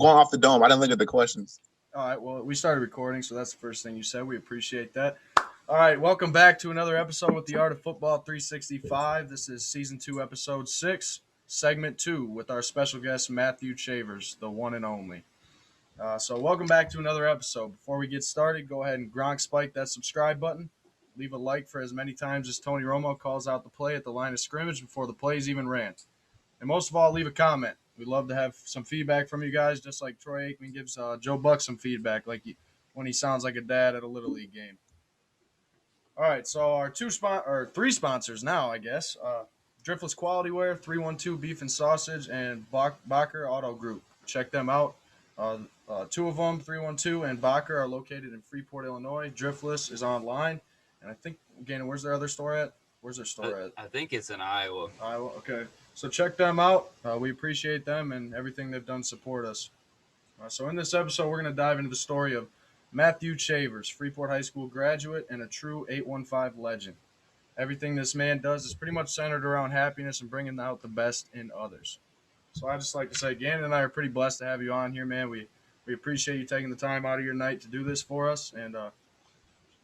going off the dome. I didn't look at the questions. All right, well, we started recording, so that's the first thing you said. We appreciate that. All right, welcome back to another episode with the Art of Football 365. This is Season 2, Episode 6, Segment 2, with our special guest, Matthew Chavers, the one and only. So welcome back to another episode. Before we get started, go ahead and Gronk spike that subscribe button. Leave a like for as many times as Tony Romo calls out the play at the line of scrimmage before the plays even ran. And most of all, leave a comment. We'd love to have some feedback from you guys, just like Troy Aikman gives Joe Buck some feedback, when he sounds like a dad at a Little League game. All right, so our three sponsors now, I guess. Driftless Quality Wear, 312 Beef and Sausage, and Bacher Auto Group. Check them out. Two of them, 312 and Bacher, are located in Freeport, Illinois. Driftless is online. And I think, again, where's their other store at? Where's their store at? I think it's in Iowa. Iowa, okay. So check them out. We appreciate them and everything they've done to support us. So in this episode, we're going to dive into the story of Matthew Chavers, Freeport High School graduate and a true 815 legend. Everything this man does is pretty much centered around happiness and bringing out the best in others. So I just like to say, Gannon and I are pretty blessed to have you on here, man. We appreciate you taking the time out of your night to do this for us. And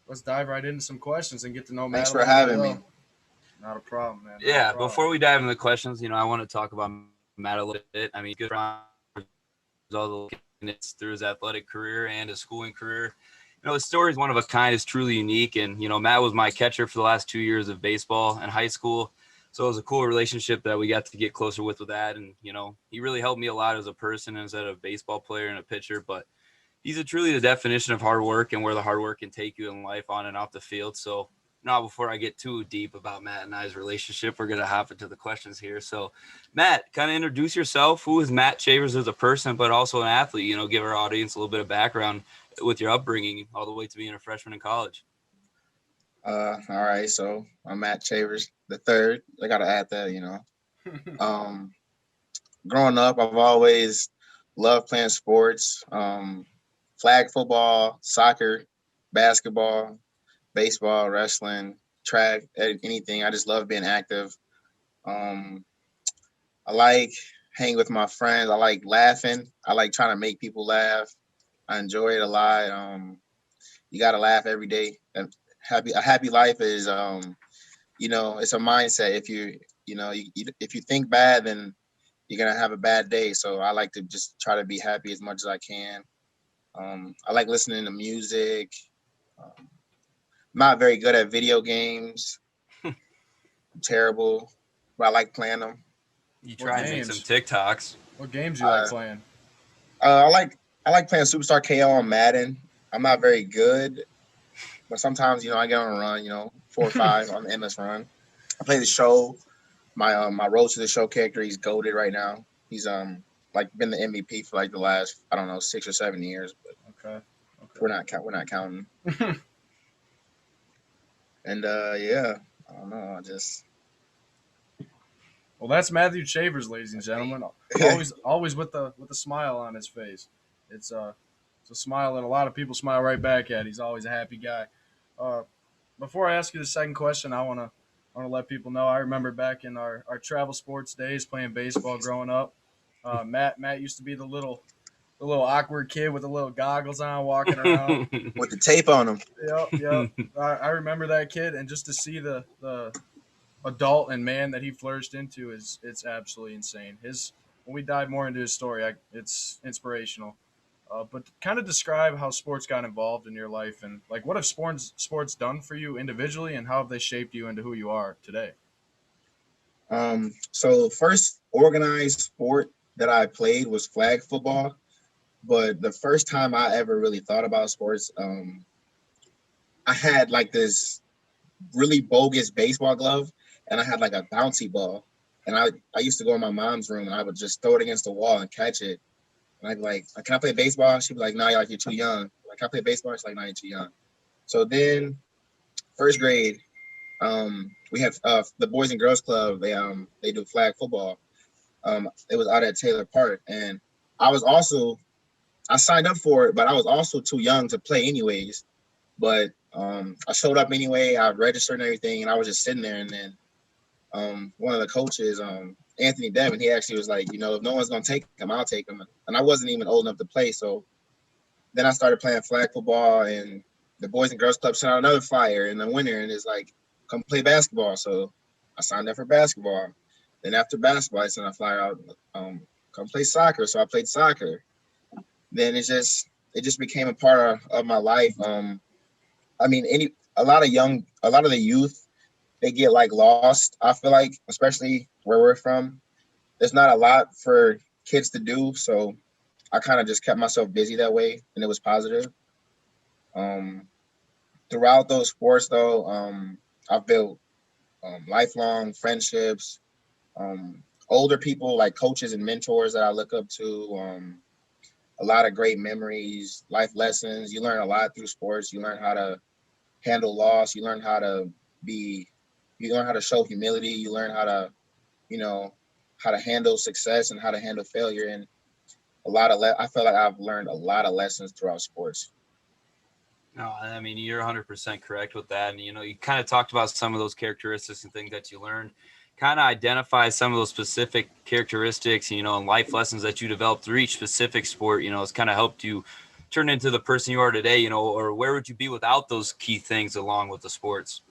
let's dive right into some questions and get to know Matt. Thanks for having me. Not a problem, man. Yeah, before we dive into the questions, I want to talk about Matt a little bit. I mean, good for all the through his athletic career and his schooling career. His story is one of a kind. It's truly unique. And, Matt was my catcher for the last 2 years of baseball and high school. So it was a cool relationship that we got to get closer with that. And, he really helped me a lot as a person instead of a baseball player and a pitcher. But he's truly the definition of hard work and where the hard work can take you in life on and off the field. So now, before I get too deep about Matt and I's relationship, we're going to hop into the questions here. So, Matt, kind of introduce yourself. Who is Matt Chavers as a person, but also an athlete? Give our audience a little bit of background with your upbringing all the way to being a freshman in college. All right, so I'm Matt Chavers the third. I got to add that, Growing up, I've always loved playing sports, flag football, soccer, basketball, baseball, wrestling, track, anything. I just love being active. I like hanging with my friends. I like laughing. I like trying to make people laugh. I enjoy it a lot. You got to laugh every day. A happy life is, it's a mindset. If you think bad, then you're going to have a bad day. So I like to just try to be happy as much as I can. I like listening to music. Not very good at video games. I'm terrible, but I like playing them. You try and make some TikToks. What games do you like playing? I like playing Superstar KO on Madden. I'm not very good, but sometimes I get on a run. 4 or 5 on the MS run. I play the show. My Road to the Show character. He's goated right now. He's been the MVP for the last 6 or 7 years. But okay. We're not counting. And I don't know. Well, that's Matthew Chavers, ladies and gentlemen. Always with the smile on his face. It's a smile that a lot of people smile right back at. He's always a happy guy. Before I ask you the second question, I want to let people know I remember back in our travel sports days playing baseball growing up. Matt used to be the little awkward kid with the little goggles on, walking around with the tape on him. Yep. I remember that kid, and just to see the adult and man that he flourished into it's absolutely insane. When we dive more into his story, it's inspirational. But kind of describe how sports got involved in your life, and what have sports done for you individually, and how have they shaped you into who you are today? So the first organized sport that I played was flag football. But the first time I ever really thought about sports, I had this really bogus baseball glove, and I had a bouncy ball. And I used to go in my mom's room, and I would just throw it against the wall and catch it. And I'd be like, can I play baseball? She'd be like, no, you're too young. Can I play baseball? She's like, no, you're too young. So then first grade, we have the Boys and Girls Club. They do flag football. It was out at Taylor Park. And I signed up for it, but I was also too young to play anyways. But I showed up anyway. I registered and everything, and I was just sitting there. And then one of the coaches, Anthony Devin, he actually was like, if no one's gonna take him, I'll take him. And I wasn't even old enough to play, so then I started playing flag football, and the Boys and Girls Club sent out another flyer in the winter, and it's like, come play basketball. So I signed up for basketball. Then after basketball, I sent a flyer out, come play soccer. So I played soccer. Then it just became a part of my life. I mean, a lot of the youth, they get like lost. I feel like, especially where we're from, there's not a lot for kids to do. So I kind of just kept myself busy that way, and it was positive. Throughout those sports, though, I've built lifelong friendships, older people like coaches and mentors that I look up to, a lot of great memories, life lessons. You learn a lot through sports. You learn how to handle loss. You learn how to show humility. You learn how to, how to handle success and how to handle failure. And I feel like I've learned a lot of lessons throughout sports. No, I mean, you're 100% correct with that. And, you kind of talked about some of those characteristics and things that you learned, kind of identify some of those specific characteristics, and life lessons that you developed through each specific sport, it's kind of helped you turn into the person you are today, or where would you be without those key things along with the sports?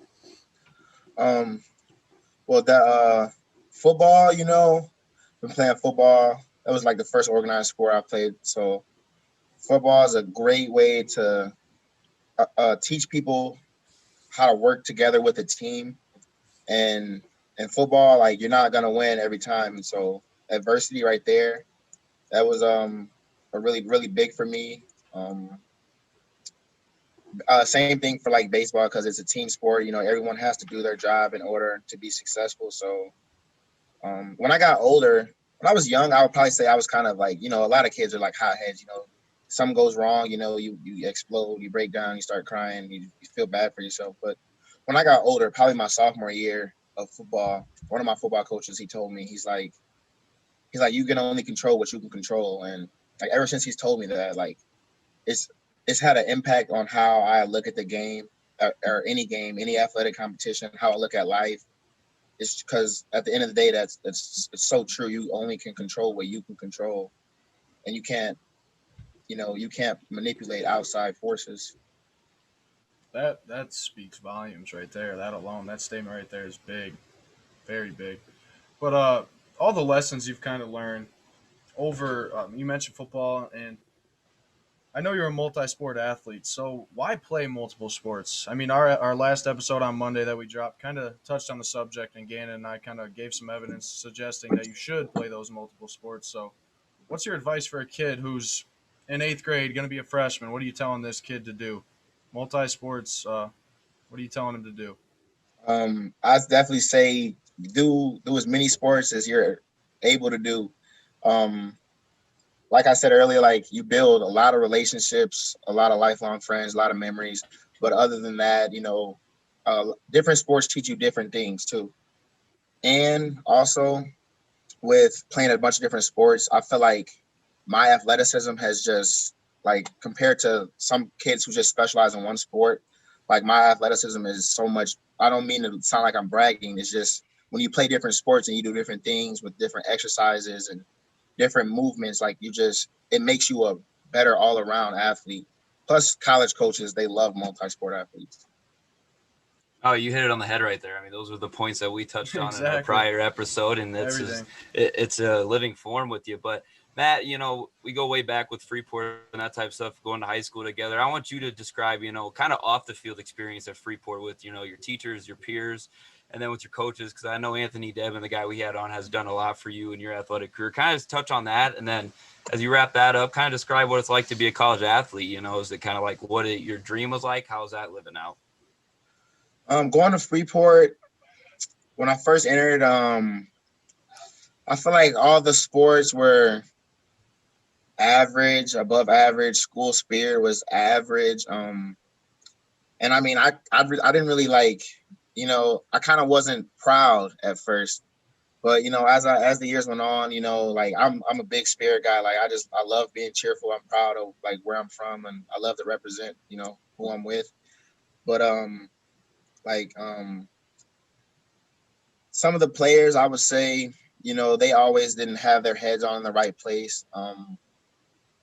Well, that football, been playing football. That was like the first organized sport I played. So football is a great way to teach people how to work together with a team. And in football, like, you're not gonna win every time. And so adversity right there, that was a really, really big for me. Same thing for like baseball, because it's a team sport. Everyone has to do their job in order to be successful. So when I got older, when I was young, I would probably say I was kind of like, a lot of kids are like hotheads. Something goes wrong, you explode, you break down, you start crying, you feel bad for yourself. But when I got older, probably my sophomore year of football, one of my football coaches, he told me, he's like, you can only control what you can control. And like, ever since he's told me that, like, it's had an impact on how I look at the game, or any game, any athletic competition, how I look at life. It's because at the end of the day, it's so true. You only can control what you can control, and you can't manipulate outside forces. That speaks volumes right there. That alone, that statement right there is big, very big. But all the lessons you've kind of learned over, you mentioned football, and I know you're a multi-sport athlete. So why play multiple sports? I mean, our last episode on Monday that we dropped kind of touched on the subject, and Gannon and I kind of gave some evidence suggesting that you should play those multiple sports. So, what's your advice for a kid who's in 8th grade, going to be a freshman? What are you telling this kid to do? Multi-sports. What are you telling him to do? I definitely say do as many sports as you're able to do. Um, like I said earlier, like, you build a lot of relationships, a lot of lifelong friends, a lot of memories. But other than that, different sports teach you different things too. And also, with playing a bunch of different sports, I feel like my athleticism has just, like, compared to some kids who just specialize in one sport, like, my athleticism is so much. I don't mean to sound like I'm bragging. It's just, when you play different sports and you do different things with different exercises and different movements, like, it makes you a better all around athlete. Plus, college coaches, they love multi-sport athletes. Oh, you hit it on the head right there. I mean, those were the points that we touched on in our Exactly. prior episode, and Everything. it's a living form with you. But Matt, we go way back with Freeport and that type of stuff, going to high school together. I want you to describe, kind of off the field experience at Freeport with, your teachers, your peers, and then with your coaches, because I know Anthony Devin, the guy we had on, has done a lot for you in your athletic career. Kind of just touch on that, and then as you wrap that up, kind of describe what it's like to be a college athlete. Is it kind of like what your dream was like? How's that living out? Going to Freeport, when I first entered, I feel like all the sports were average, above average. School spirit was average. And I mean, I didn't really like, I kind of wasn't proud at first, but as the years went on, like, I'm a big spirit guy. Like, I love being cheerful. I'm proud of, like, where I'm from, and I love to represent, who I'm with. But like some of the players, I would say, they always didn't have their heads on the right place.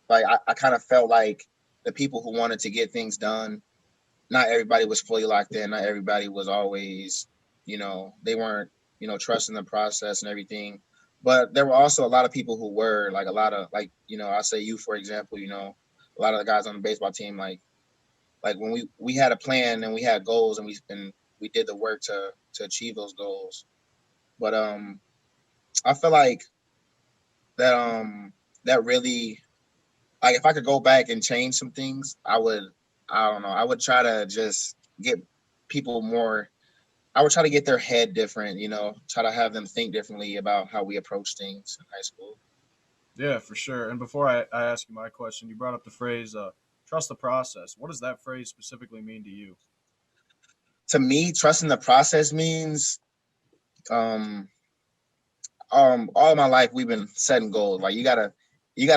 Like I kind of felt like the people who wanted to get things done, not everybody was fully locked in. Not everybody was always, they weren't, trusting the process and everything. But there were also a lot of people who were, like, a lot of, like, I say you, for example, a lot of the guys on the baseball team, like when we had a plan and we had goals and we did the work to achieve those goals. But I feel like that really, like, if I could go back and change some things, I don't know, I would try to just get people more. I would try to get their head different, try to have them think differently about how we approach things in high school. Yeah, for sure. And before I ask you my question, you brought up the phrase "trust the process." What does that phrase specifically mean to you? To me, trusting the process means um all of my life we've been setting goals. Like you gotta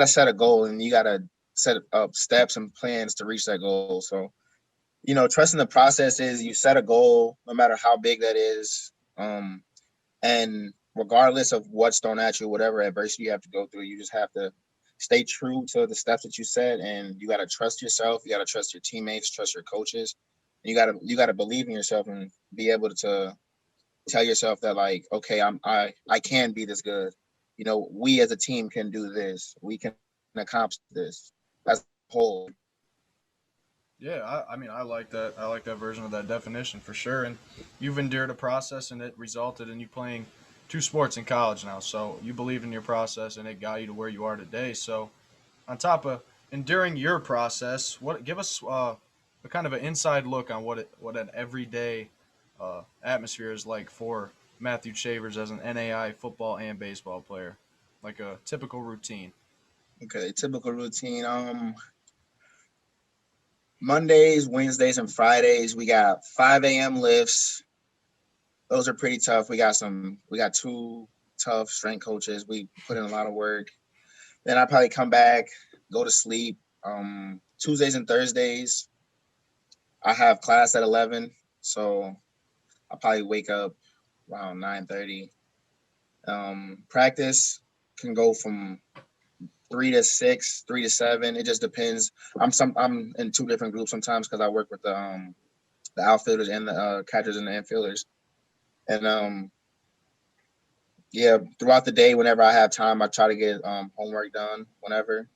set a goal and you gotta set up steps and plans to reach that goal. So, trusting the process is you set a goal, no matter how big that is. And regardless of what's thrown at you, whatever adversity you have to go through, you just have to stay true to the steps that you set, and you got to trust yourself. You got to trust your teammates, trust your coaches. And you got to believe in yourself and be able to tell yourself that, like, okay, I can be this good. We as a team can do this. We can accomplish this as a whole. Yeah, I mean, I like that. I like that version of that definition for sure. And you've endured a process, and it resulted in you playing two sports in college now. So you believed in your process, and it got you to where you are today. So on top of enduring your process, what give us a kind of an inside look on what an everyday atmosphere is like for Matthew Chavers as an NAI football and baseball player, like a typical routine. Okay, typical routine. Mondays, Wednesdays, and Fridays we got 5 a.m. lifts. Those are pretty tough. We got two tough strength coaches. We put in a lot of work. Then I probably come back, go to sleep. Tuesdays and Thursdays, I have class at 11, so I probably wake up around 9:30. Practice can go from 3 to 6, 3 to 7. It just depends. I'm in two different groups sometimes because I work with the outfielders and the catchers and the infielders. And yeah, throughout the day, whenever I have time, I try to get homework done whenever.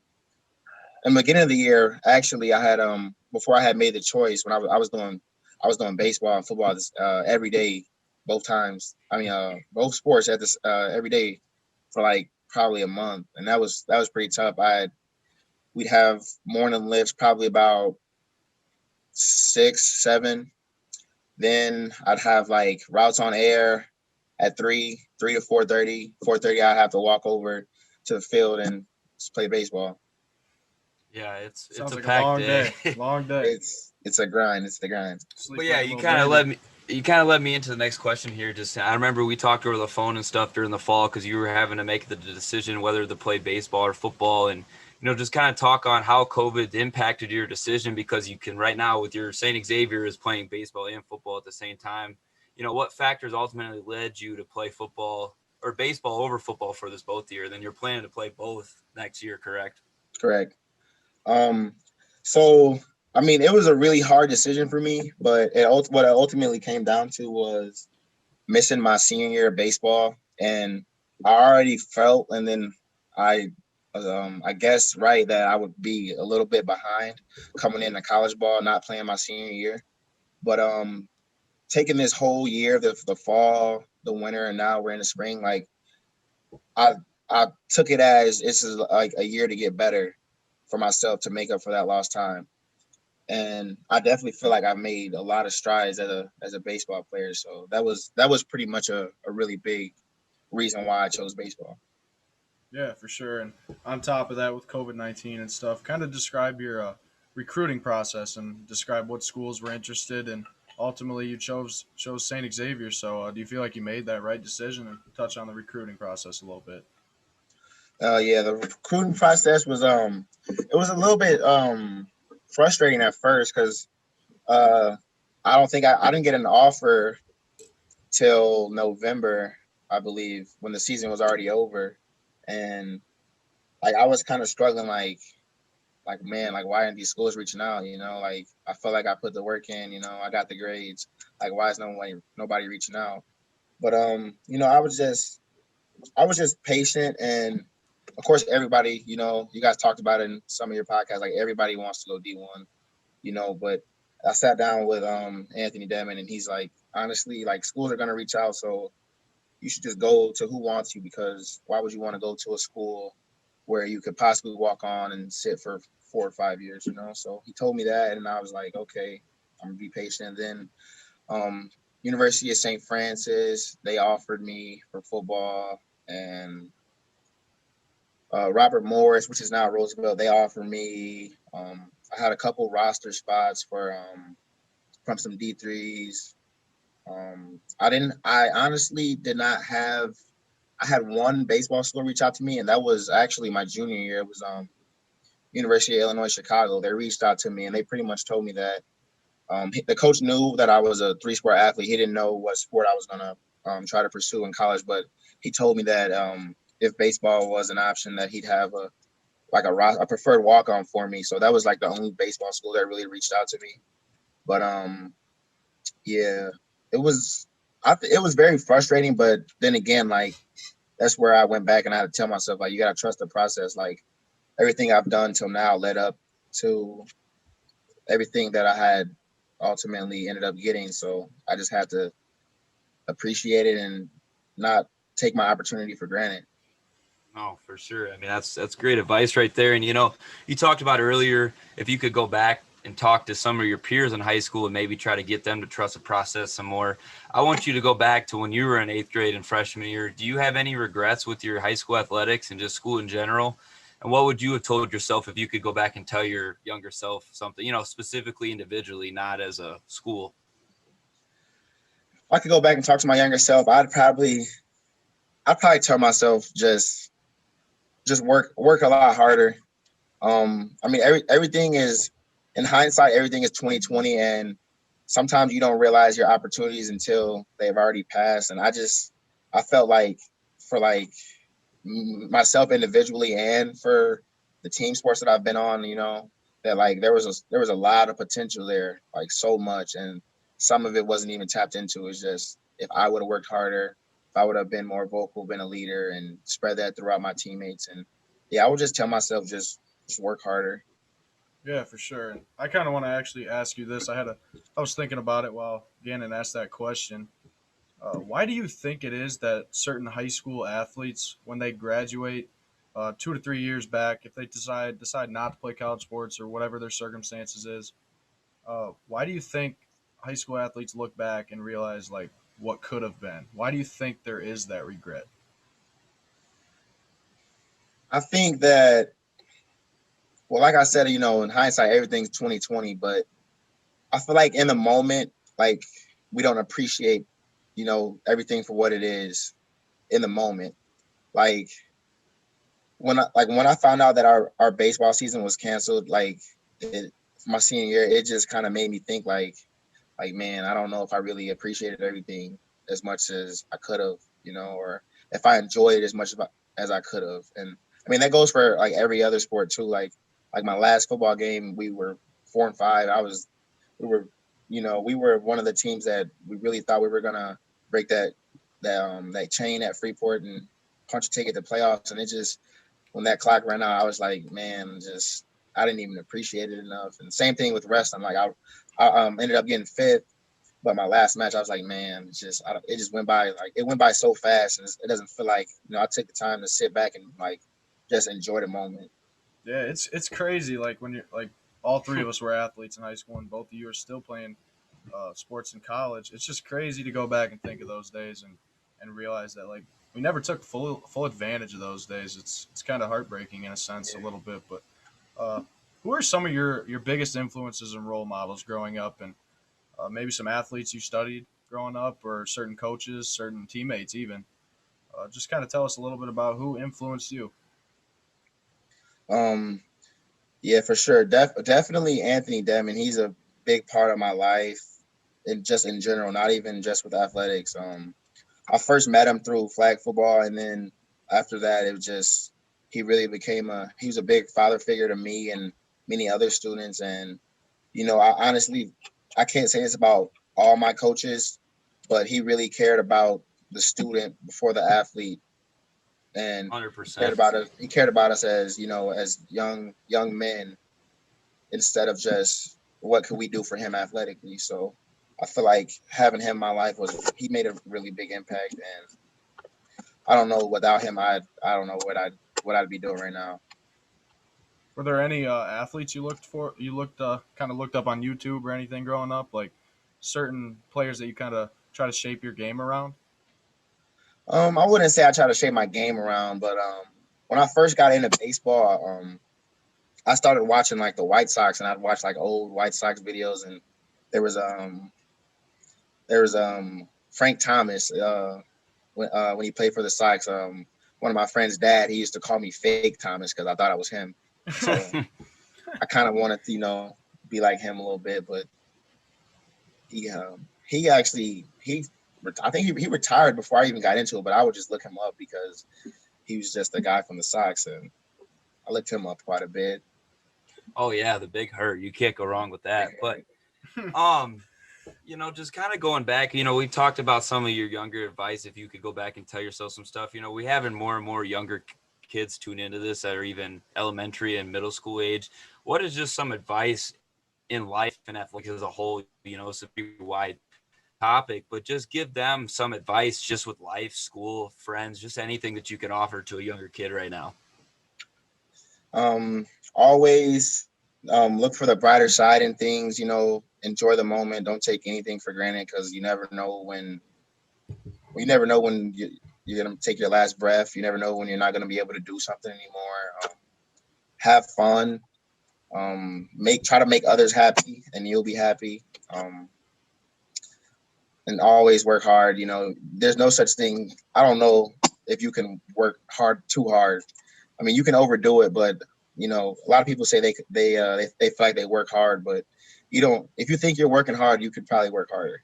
In the beginning of the year, actually, I had before I had made the choice when I was doing baseball and football every day, both times. I mean, both sports at this every day for like probably a month, and that was pretty tough. We'd have morning lifts probably about 6, 7. Then I'd have like routes on air at 3 to 4:30. 4:30, I'd have to walk over to the field and just play baseball. Yeah, it's Sounds a like a packed long day. day. Long day. It's a grind. It's the grind. But Sleep yeah, like a little baby. you kind of led me into the next question here. Just I remember we talked over the phone and stuff during the fall because you were having to make the decision whether to play baseball or football, and just kind of talk on how COVID impacted your decision because you can right now with your St. Xavier is playing baseball and football at the same time. What factors ultimately led you to play football or baseball over football for this both year? Then you're planning to play both next year, correct? Correct. Um, so I mean, it was a really hard decision for me, but what it ultimately came down to was missing my senior year of baseball, and I already felt, and then I guess right that I would be a little bit behind coming into college ball, not playing my senior year, but taking this whole year, the fall, the winter, and now we're in the spring, like I I took it as this is like a year to get better for myself to make up for that lost time. And I definitely feel like I made a lot of strides as a baseball player. So that was pretty much a really big reason why I chose baseball. Yeah, for sure. And on top of that, with COVID-19 and stuff, kind of describe your recruiting process and describe what schools were interested. And ultimately, you chose Saint Xavier. So, do you feel like you made that right decision? And touch on the recruiting process a little bit. Yeah, the recruiting process was it was a little bit frustrating at first because uh I don't think I didn't get an offer till November. I believe, when the season was already over, and like I was kind of struggling, like man, like why aren't these schools reaching out? You know, like I felt like I put the work in. You know, I got the grades. Like why is nobody reaching out? But you know, I was just patient, and of course everybody, you know, you guys talked about it in some of your podcasts. Like everybody wants to go D1, you know, but I sat down with Anthony Demon, and he's like, honestly, like schools are gonna reach out, so you should just go to who wants you, because why would you want to go to a school where you could possibly walk on and sit for 4 or 5 years, you know? So he told me that, and I was like, okay, I'm gonna be patient. And then University of St. Francis, they offered me for football, and Robert Morris, which is now Roosevelt, they offered me. I had a couple roster spots for from some D3s. I honestly did not have. I had one baseball school reach out to me, and that was actually my junior year. It was University of Illinois Chicago. They reached out to me, and they pretty much told me that the coach knew that I was a 3-sport athlete. He didn't know what sport I was gonna try to pursue in college, but he told me that if baseball was an option, that he'd have a preferred walk on for me. So that was like the only baseball school that really reached out to me. But yeah, it was it was very frustrating. But then again, like that's where I went back and I had to tell myself, like, you gotta trust the process. Like everything I've done till now led up to everything that I had ultimately ended up getting. So I just had to appreciate it and not take my opportunity for granted. Oh, for sure. I mean, that's great advice right there. And you talked about earlier, if you could go back and talk to some of your peers in high school and maybe try to get them to trust the process some more. I want you to go back to when you were in 8th grade and freshman year. Do you have any regrets with your high school athletics and just school in general? And what would you have told yourself if you could go back and tell your younger self something, specifically individually, not as a school? If I could go back and talk to my younger self, I'd probably tell myself just work a lot harder. I mean, everything is, in hindsight, everything is 2020, and sometimes you don't realize your opportunities until they've already passed. And I felt like for like myself individually and for the team sports that I've been on, you know, that like there was a lot of potential there, like so much, and some of it wasn't even tapped into. It's just if I would have worked harder, if I would have been more vocal, been a leader, and spread that throughout my teammates. And yeah, I would just tell myself just work harder. Yeah, for sure. And I kind of want to actually ask you this. I was thinking about it while Gannon asked that question. Why do you think it is that certain high school athletes, when they graduate 2 to 3 years back, if they decide not to play college sports or whatever their circumstances is, why do you think high school athletes look back and realize like what could have been? Why do you think there is that regret? I think that, well, like I said, you know, in hindsight, everything's 2020, but I feel like in the moment, like we don't appreciate, you know, everything for what it is in the moment. Like when I found out that our baseball season was canceled, like my senior year, it just kind of made me think like man, I don't know if I really appreciated everything as much as I could have, you know, or if I enjoyed it as much as I could have. And I mean that goes for like every other sport too. Like my last football game, we were 4-5. We were one of the teams that we really thought we were gonna break that chain at Freeport and punch a ticket to playoffs. And it just, when that clock ran out, I was like, man, just I didn't even appreciate it enough. And same thing with wrestling. Like I ended up getting fifth, but my last match, I was like, man, it just went by, like it went by so fast, and it doesn't feel like, you know, I took the time to sit back and like just enjoy the moment. Yeah, it's crazy. Like when you're like all three of us were athletes in high school, and both of you are still playing sports in college. It's just crazy to go back and think of those days and realize that like we never took full advantage of those days. It's kind of heartbreaking in a sense, a little bit. But uh, who are some of your biggest influences and role models growing up, and maybe some athletes you studied growing up, or certain coaches, certain teammates, even? Just kind of tell us a little bit about who influenced you. Um, yeah, for sure. Definitely Anthony Demon. He's a big part of my life, and just in general, not even just with athletics. I first met him through flag football, and then after that, it was just he really became he was a big father figure to me and many other students. And I honestly I can't say this about all my coaches, but he really cared about the student before the athlete, and 100%. He cared about us as as young men instead of just what could we do for him athletically. So I feel like having him in my life he made a really big impact, and I don't know without him I don't know what I'd be doing right now. Were there any athletes you looked for? You kind of looked up on YouTube or anything growing up, like certain players that you kind of try to shape your game around? I wouldn't say I try to shape my game around, but when I first got into baseball, I started watching like the White Sox, and I'd watch like old White Sox videos, and there was Frank Thomas when he played for the Sox. One of my friend's dad, he used to call me Fake Thomas because I thought I was him. So I kind of wanted to be like him a little bit, but he actually I think he retired before I even got into it, but I would just look him up because he was just a guy from the Sox, and I looked him up quite a bit. Oh yeah, the Big Hurt. You can't go wrong with that. But just kind of going back, we've talked about some of your younger advice. If you could go back and tell yourself some stuff, we having more and more younger kids tune into this that are even elementary and middle school age. What is just some advice in life and athletics as a whole? It's a pretty wide topic, but just give them some advice just with life, school, friends, just anything that you can offer to a younger kid right now. Always look for the brighter side in things. Enjoy the moment. Don't take anything for granted because you never know when you're gonna take your last breath. You never know when you're not gonna be able to do something anymore. Have fun. Try to make others happy, and you'll be happy. And always work hard. There's no such thing. I don't know if you can work too hard. I mean, you can overdo it, but a lot of people say they feel like they work hard, but you don't. If you think you're working hard, you could probably work harder.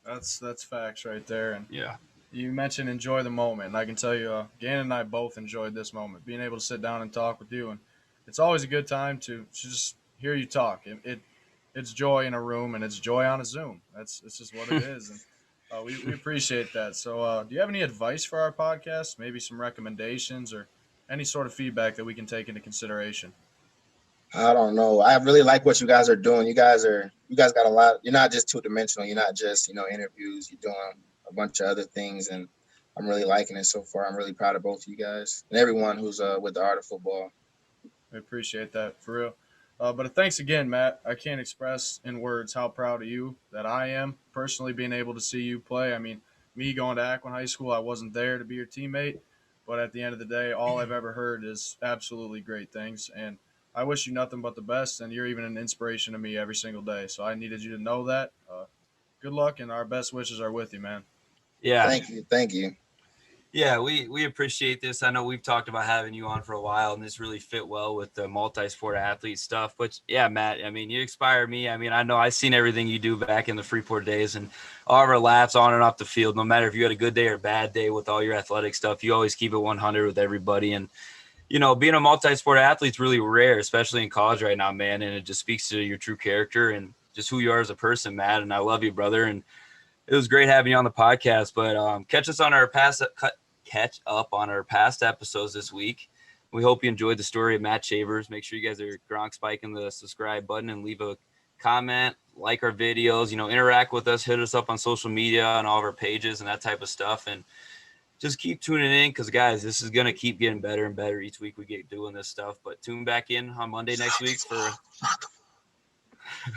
That's facts right there. And yeah, you mentioned enjoy the moment, and I can tell you, Gannon and I both enjoyed this moment, being able to sit down and talk with you, and it's always a good time to just hear you talk. It's joy in a room, and it's joy on a Zoom. It's just what it is, and we appreciate that. So, do you have any advice for our podcast? Maybe some recommendations or any sort of feedback that we can take into consideration? I don't know. I really like what you guys are doing. You guys got a lot. You're not just 2-dimensional. You're not just interviews. You're doing a bunch of other things, and I'm really liking it so far. I'm really proud of both of you guys and everyone who's with the Art of Football. We appreciate that for real. But thanks again, Matt. I can't express in words how proud of you that I am personally being able to see you play. I mean, me going to Akron High School, I wasn't there to be your teammate, but at the end of the day, all I've ever heard is absolutely great things. And I wish you nothing but the best, and you're even an inspiration to me every single day. So I needed you to know that. Good luck, and our best wishes are with you, man. Yeah. Thank you. Yeah, we appreciate this. I know we've talked about having you on for a while, and this really fit well with the multi-sport athlete stuff. But yeah, Matt, I mean, you inspire me. I mean, I know I've seen everything you do back in the Freeport days and all of our laps on and off the field. No matter if you had a good day or bad day with all your athletic stuff, you always keep it 100 with everybody. And being a multi-sport athlete is really rare, especially in college right now, man. And it just speaks to your true character and just who you are as a person, Matt. And I love you, brother. And it was great having you on the podcast. But catch up on our past episodes this week. We hope you enjoyed the story of Matt Chavers. Make sure you guys are Gronk spiking the subscribe button and leave a comment, like our videos, interact with us, hit us up on social media and all of our pages and that type of stuff. And just keep tuning in because, guys, this is going to keep getting better and better each week we get doing this stuff. But tune back in on Monday next week for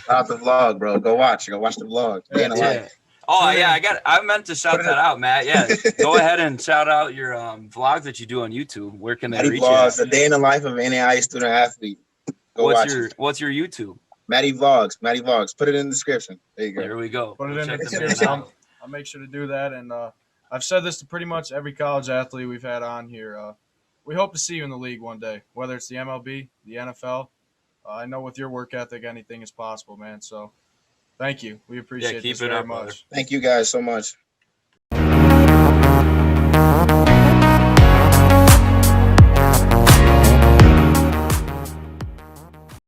Shout out the vlog, bro. Go watch the vlog. Yeah. Oh yeah, I meant to shout that out, Matt. Yeah, go ahead and shout out your vlogs that you do on YouTube. Where can they Matty reach vlogs, you? A day in the life of an NAIA student athlete. What's your YouTube? Matty vlogs. Put it in the description. There you go. There we go. Put it in the description. I'll make sure to do that. And I've said this to pretty much every college athlete we've had on here. We hope to see you in the league one day, whether it's the MLB, the NFL. I know with your work ethic, anything is possible, man. So thank you. We appreciate this very much. Thank you guys so much.